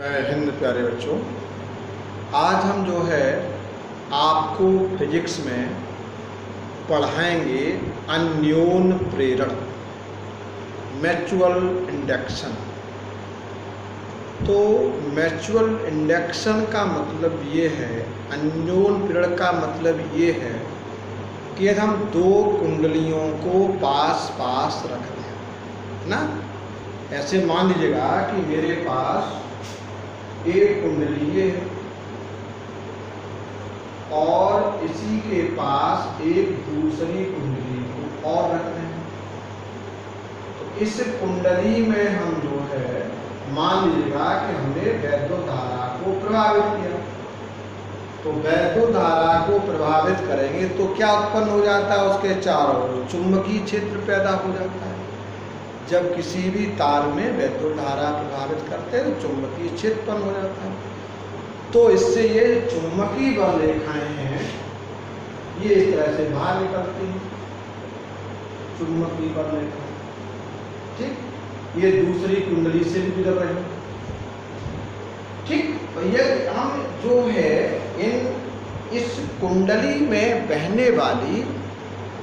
जय हिंद प्यारे बच्चों। आज हम जो है आपको फिजिक्स में पढ़ाएंगे अन्योन प्रेरण, म्यूचुअल इंडक्शन। तो म्यूचुअल इंडक्शन का मतलब ये है, अन्योन प्रेरण का मतलब ये है कि यदि हम दो कुंडलियों को पास पास रख दें ना, ऐसे मान लीजिएगा कि मेरे पास एक कुंडली है और इसी के पास एक दूसरी कुंडली को और रख दें। तो इस कुंडली में हम जो है मान लीजिएगा कि हमने वैद्युत धारा को प्रभावित किया। तो वैद्युत धारा को प्रभावित करेंगे तो क्या उत्पन्न हो जाता है, उसके चारों ओर चुंबकीय क्षेत्र पैदा हो जाता है। जब किसी भी तार में वैद्युत धारा प्रभावित करते हैं तो चुंबकीय क्षेत्र उत्पन्न हो जाता है। तो इससे ये चुंबकीय बल रेखाएं हैं, ये इस तरह से बाहर निकलती हैं, चुंबकीय बल रेखाएं। ठीक, ये दूसरी कुंडली से भी गुजर रही है। ठीक, तो ये हम जो है इस कुंडली में बहने वाली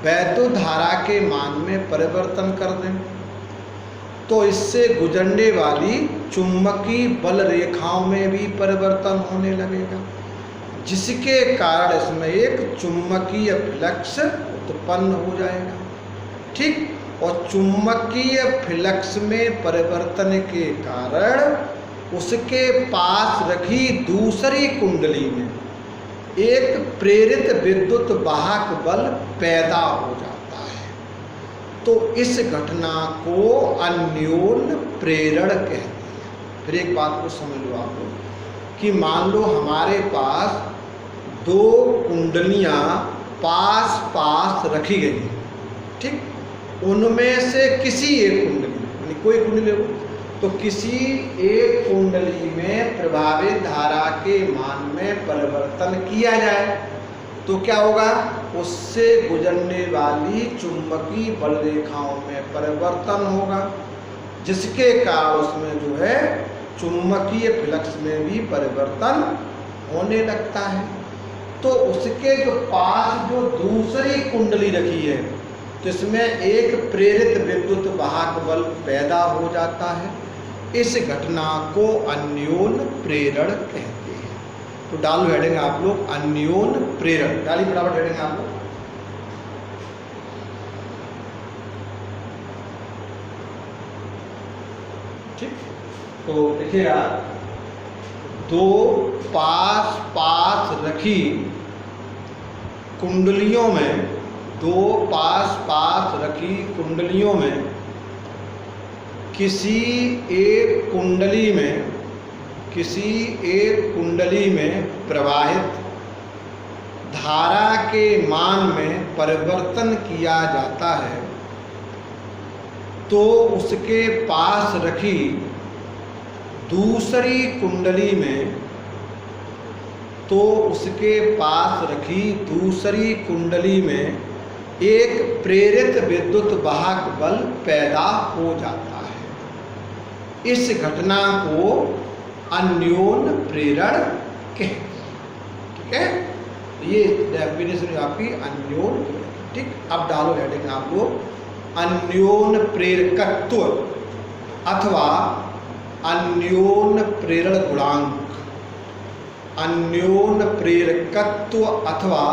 वैद्युत धारा के मान में परिवर्तन कर दें तो इससे गुजरने वाली चुंबकीय बल रेखाओं में भी परिवर्तन होने लगेगा, जिसके कारण इसमें एक चुंबकीय फ्लक्स उत्पन्न हो जाएगा। ठीक, और चुंबकीय फ्लक्स में परिवर्तन के कारण उसके पास रखी दूसरी कुंडली में एक प्रेरित विद्युत वाहक बल पैदा हो जाता है। तो इस घटना को अन्योन प्रेरण कहते हैं। फिर एक बात को समझ लो आप लोग कि मान लो हमारे पास दो कुंडलियां पास पास रखी गई हैं। ठीक, उनमें से किसी एक कुंडली, यानी कोई कुंडली हो तो किसी एक कुंडली में प्रभावित धारा के मान में परिवर्तन किया जाए तो क्या होगा, उससे गुजरने वाली चुंबकीय बल रेखाओं में परिवर्तन होगा, जिसके कारण उसमें जो है चुंबकीय फ्लक्स में भी परिवर्तन होने लगता है। तो उसके जो पास जो दूसरी कुंडली रखी है तो इसमें एक प्रेरित विद्युत वाहक बल पैदा हो जाता है। इस घटना को अन्योन प्रेरण कहते हैं। तो डालो हेडिंग आप लोग अन्योन प्रेरण, डाली फटाफट हेडिंग आप लोग। ठीक, तो देखिएगा दो पास पास रखी कुंडलियों में, दो पास पास रखी कुंडलियों में किसी एक कुंडली में प्रवाहित धारा के मान में परिवर्तन किया जाता है तो उसके पास रखी दूसरी कुंडली में एक प्रेरित विद्युत वाहक बल पैदा हो जाता है। इस घटना को अन्योन प्रेरण कहते हैं। ठीक है, ये डेफिनेशन आपकी अन्योन प्रेरण। ठीक, अब डालो हेडिंग आप लोग अन्योन प्रेरकत्व अथवा अन्योन प्रेरण गुणांक। अन्योन प्रेरकत्व अथवा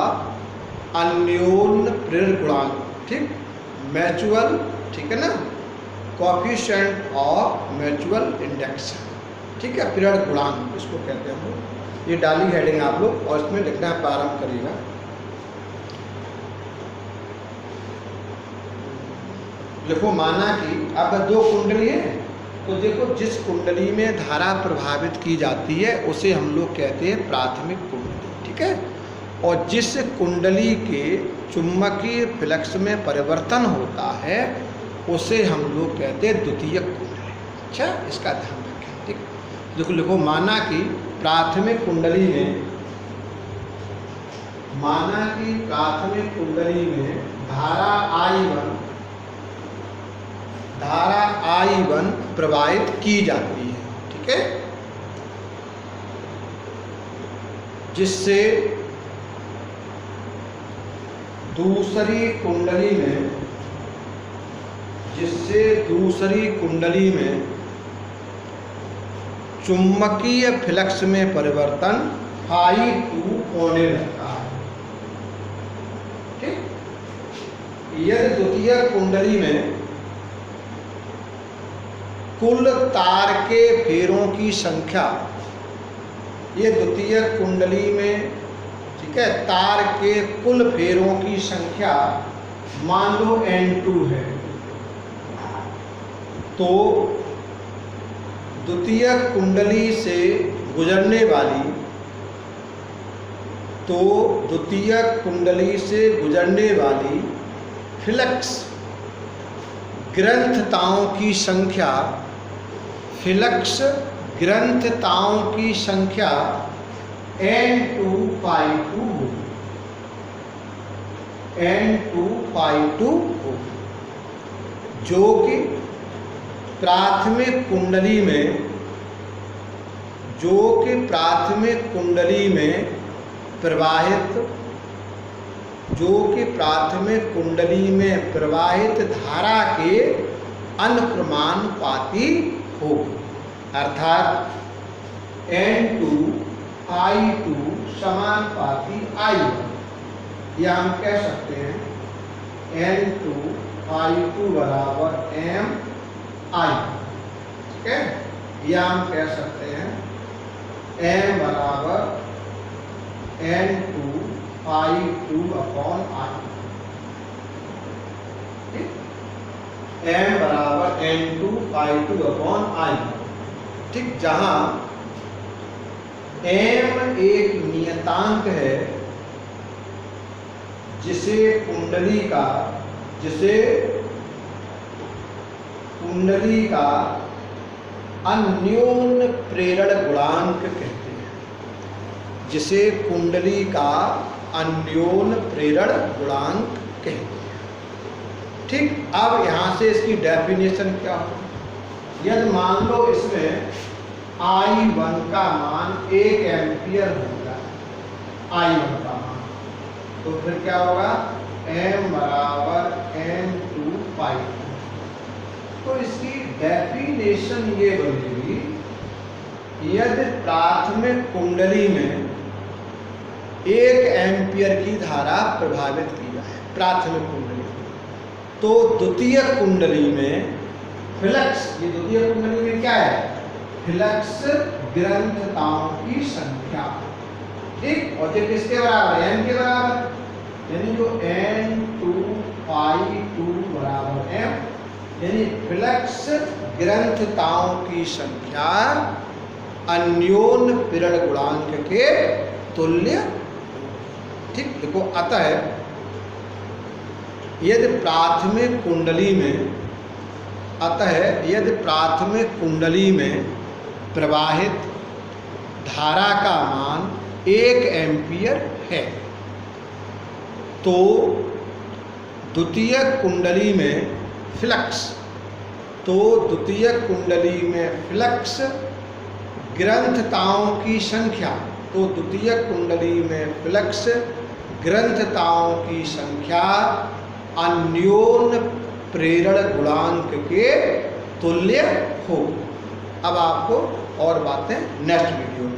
अन्योन प्रेरण गुणांक। ठीक, म्यूचुअल, ठीक है ना, कोएफिशिएंट ऑफ म्यूचुअल इंडक्शन। ठीक है, प्रेरण गुणांक इसको कहते हैं हम लोग। ये डाली हेडिंग आप लोग और इसमें लिखना प्रारंभ करिएगा। लिखो, माना कि अब दो कुंडली है तो देखो जिस कुंडली में धारा प्रभावित की जाती है उसे हम लोग कहते हैं प्राथमिक कुंडली। ठीक है, और जिस कुंडली के चुंबकीय फ्लक्स में परिवर्तन होता है उसे हम लोग कहते हैं द्वितीयक कुंडली। अच्छा, इसका ध्यान रखें। ठीक, देखो लिखो, माना कि प्राथमिक कुंडली में धारा I1 प्रवाहित की जाती है। ठीक है, जिससे दूसरी कुंडली में चुंबकीय फ्लक्स में परिवर्तन Φ2 होने लगता है। ठीक, यदि द्वितीय कुंडली में कुल तार के फेरों की संख्या, ये द्वितीय कुंडली में, ठीक है, तार के कुल फेरों की संख्या मान लो N2 है, तो द्वितीय कुंडली से गुजरने वाली फ्लक्स ग्रंथताओं की संख्या N2 होगी, जो कि प्राथमिक कुंडली में प्रवाहित धारा के अनुक्रमानुपाती होगी। अर्थात N2 I2 समानुपाती I1, या हम कह सकते हैं N2 I2 बराबर MI, ठीक है, या हम कह सकते हैं M बराबर N2 I2 upon I, M बराबर N2 I2 अपॉन I, ठीक, जहां M एक नियतांक है जिसे कुंडली का अन्योन्य प्रेरण गुणांक कहते हैं, ठीक। अब यहाँ से इसकी डेफिनेशन क्या हो, यदि मान लो इसमें I1 का मान 1 एम्पियर होगा, I1 का मान, तो फिर क्या होगा, M बराबर N2 Φ2। तो इसकी डेफिनेशन ये बनेगी, यदि प्राथमिक कुंडली में 1 एम्पियर की धारा प्रभावित की जाए प्राथमिक कुंडली में, तो द्वितीय कुंडली में फ्लक्स, ये द्वितीय कुंडली में क्या है, फ्लक्स ग्रंथताओं की संख्या, ठीक, और ये किसके बराबर है, M के बराबर, यानी जो N2 Φ2 बराबर M, यानी फ्लक्स ग्रंथताओं की संख्या अन्योन्य प्रेरण गुणांक के तुल्य, ठीक। देखो, अतः यदि प्राथमिक कुंडली में प्रवाहित धारा का मान 1 एम्पियर है, तो द्वितीय कुंडली में फ्लक्स ग्रंथताओं की संख्या अन्योन्य प्रेरण गुणांक के तुल्य हो। अब आपको और बातें नेक्स्ट वीडियो में